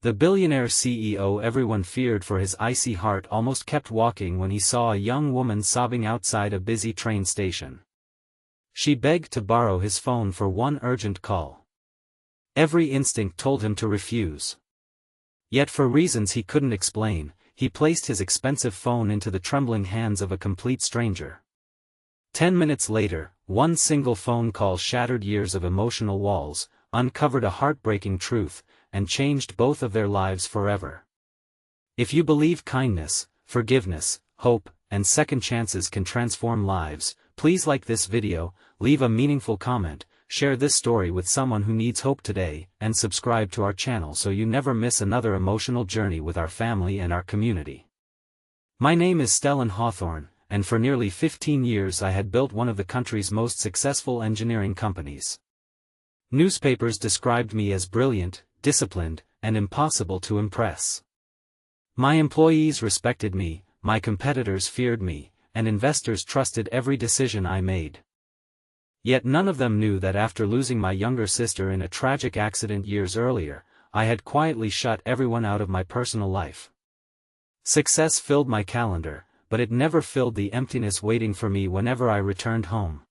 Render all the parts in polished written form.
The billionaire CEO everyone feared for his icy heart almost kept walking when he saw a young woman sobbing outside a busy train station. She begged to borrow his phone for one urgent call. Every instinct told him to refuse. Yet for reasons he couldn't explain, he placed his expensive phone into the trembling hands of a complete stranger. 10 minutes later, one single phone call shattered years of emotional walls, uncovered a heartbreaking truth, and changed both of their lives forever. If you believe kindness, forgiveness, hope, and second chances can transform lives, please like this video, leave a meaningful comment, share this story with someone who needs hope today, and subscribe to our channel so you never miss another emotional journey with our family and our community. My name is Stellan Hawthorne, and for nearly 15 years I had built one of the country's most successful engineering companies. Newspapers described me as brilliant, disciplined, and impossible to impress. My employees respected me, my competitors feared me, and investors trusted every decision I made. Yet none of them knew that after losing my younger sister in a tragic accident years earlier, I had quietly shut everyone out of my personal life. Success filled my calendar, but it never filled the emptiness waiting for me whenever I returned home.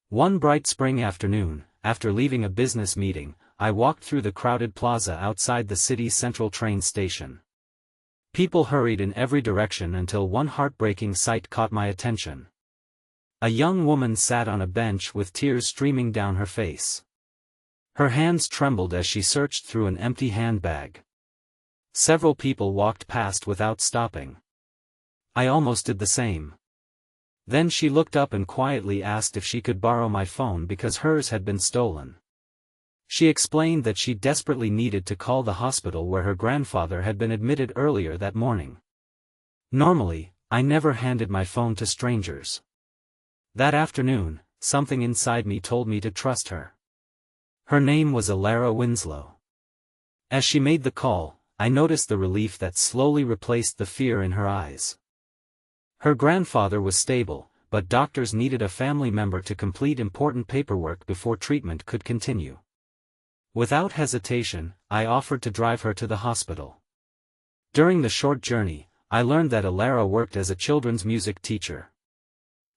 One bright spring afternoon, after leaving a business meeting, I walked through the crowded plaza outside the city's central train station. People hurried in every direction until one heartbreaking sight caught my attention. A young woman sat on a bench with tears streaming down her face. Her hands trembled as she searched through an empty handbag. Several people walked past without stopping. I almost did the same. Then she looked up and quietly asked if she could borrow my phone because hers had been stolen. She explained that she desperately needed to call the hospital where her grandfather had been admitted earlier that morning. Normally, I never handed my phone to strangers. That afternoon, something inside me told me to trust her. Her name was Alara Winslow. As she made the call, I noticed the relief that slowly replaced the fear in her eyes. Her grandfather was stable, but doctors needed a family member to complete important paperwork before treatment could continue. Without hesitation, I offered to drive her to the hospital. During the short journey, I learned that Alara worked as a children's music teacher.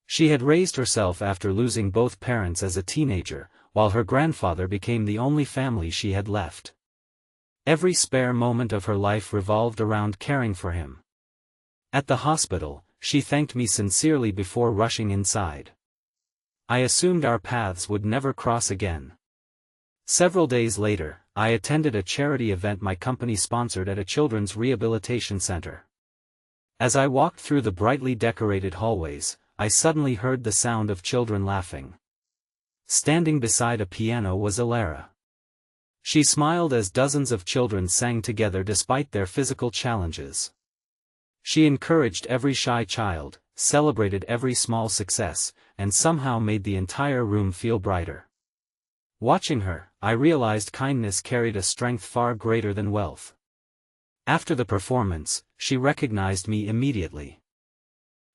She had raised herself after losing both parents as a teenager, while her grandfather became the only family she had left. Every spare moment of her life revolved around caring for him. At the hospital, she thanked me sincerely before rushing inside. I assumed our paths would never cross again. Several days later, I attended a charity event my company sponsored at a children's rehabilitation center. As I walked through the brightly decorated hallways, I suddenly heard the sound of children laughing. Standing beside a piano was Alara. She smiled as dozens of children sang together despite their physical challenges. She encouraged every shy child, celebrated every small success, and somehow made the entire room feel brighter. Watching her, I realized kindness carried a strength far greater than wealth. After the performance, she recognized me immediately.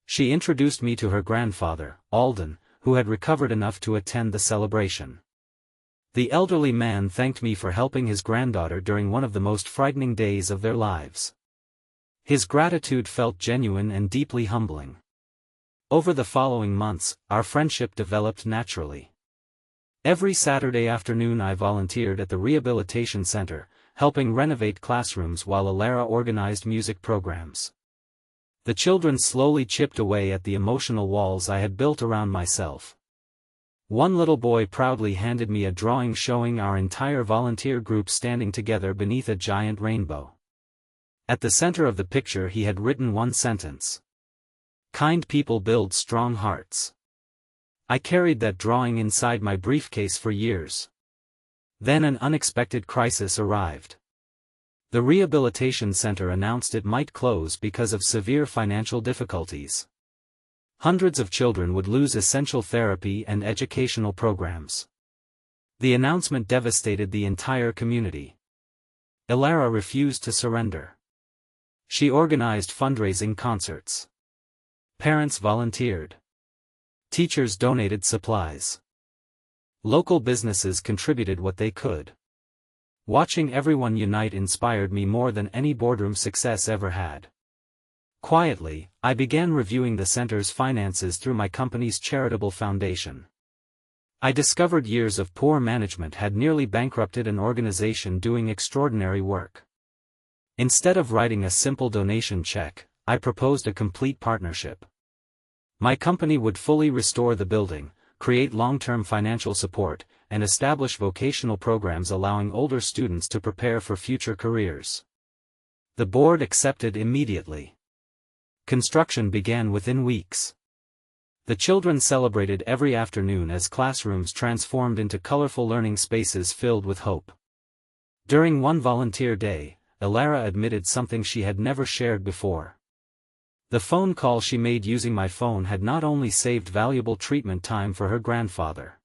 She introduced me to her grandfather, Alden, who had recovered enough to attend the celebration. The elderly man thanked me for helping his granddaughter during one of the most frightening days of their lives. His gratitude felt genuine and deeply humbling. Over the following months, our friendship developed naturally. Every Saturday afternoon I volunteered at the rehabilitation center, helping renovate classrooms while Alara organized music programs. The children slowly chipped away at the emotional walls I had built around myself. One little boy proudly handed me a drawing showing our entire volunteer group standing together beneath a giant rainbow. At the center of the picture he had written one sentence: "Kind people build strong hearts." I carried that drawing inside my briefcase for years. Then an unexpected crisis arrived. The rehabilitation center announced it might close because of severe financial difficulties. Hundreds of children would lose essential therapy and educational programs. The announcement devastated the entire community. Alara refused to surrender. She organized fundraising concerts. Parents volunteered. Teachers donated supplies. Local businesses contributed what they could. Watching everyone unite inspired me more than any boardroom success ever had. Quietly, I began reviewing the center's finances through my company's charitable foundation. I discovered years of poor management had nearly bankrupted an organization doing extraordinary work. Instead of writing a simple donation check, I proposed a complete partnership. My company would fully restore the building, create long-term financial support, and establish vocational programs allowing older students to prepare for future careers. The board accepted immediately. Construction began within weeks. The children celebrated every afternoon as classrooms transformed into colorful learning spaces filled with hope. During one volunteer day, Elara admitted something she had never shared before. The phone call she made using my phone had not only saved valuable treatment time for her grandfather.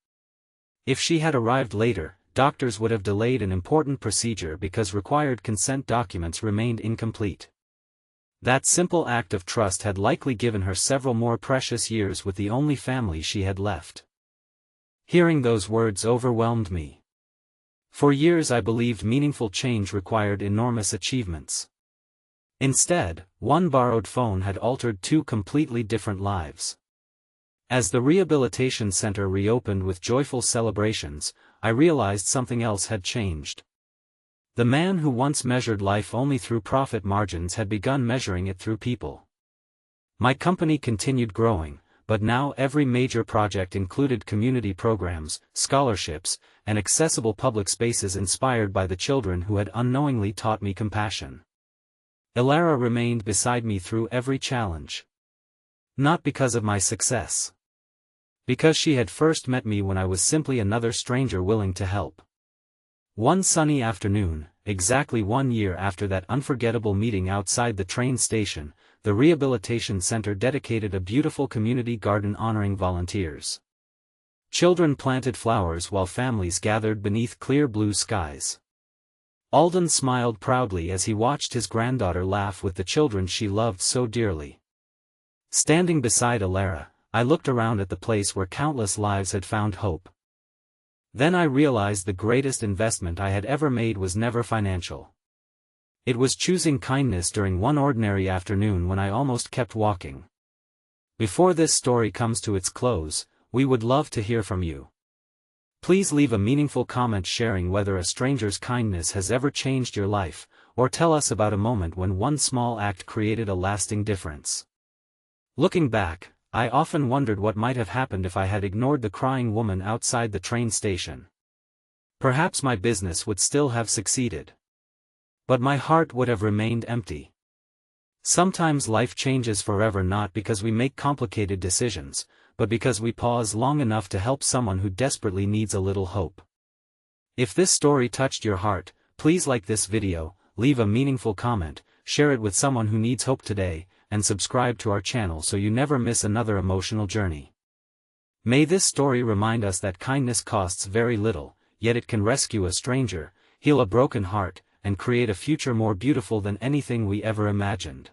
If she had arrived later, doctors would have delayed an important procedure because required consent documents remained incomplete. That simple act of trust had likely given her several more precious years with the only family she had left. Hearing those words overwhelmed me. For years I believed meaningful change required enormous achievements. Instead, one borrowed phone had altered two completely different lives. As the rehabilitation center reopened with joyful celebrations, I realized something else had changed. The man who once measured life only through profit margins had begun measuring it through people. My company continued growing, but now every major project included community programs, scholarships, and accessible public spaces inspired by the children who had unknowingly taught me compassion. Elara remained beside me through every challenge. Not because of my success. Because she had first met me when I was simply another stranger willing to help. One sunny afternoon, exactly 1 year after that unforgettable meeting outside the train station, the rehabilitation center dedicated a beautiful community garden honoring volunteers. Children planted flowers while families gathered beneath clear blue skies. Alden smiled proudly as he watched his granddaughter laugh with the children she loved so dearly. Standing beside Elara, I looked around at the place where countless lives had found hope. Then I realized the greatest investment I had ever made was never financial. It was choosing kindness during one ordinary afternoon when I almost kept walking. Before this story comes to its close, we would love to hear from you. Please leave a meaningful comment sharing whether a stranger's kindness has ever changed your life, or tell us about a moment when one small act created a lasting difference. Looking back, I often wondered what might have happened if I had ignored the crying woman outside the train station. Perhaps my business would still have succeeded. But my heart would have remained empty. Sometimes life changes forever not because we make complicated decisions, but because we pause long enough to help someone who desperately needs a little hope. If this story touched your heart, please like this video, leave a meaningful comment, share it with someone who needs hope today, and subscribe to our channel so you never miss another emotional journey. May this story remind us that kindness costs very little, yet it can rescue a stranger, heal a broken heart, and create a future more beautiful than anything we ever imagined.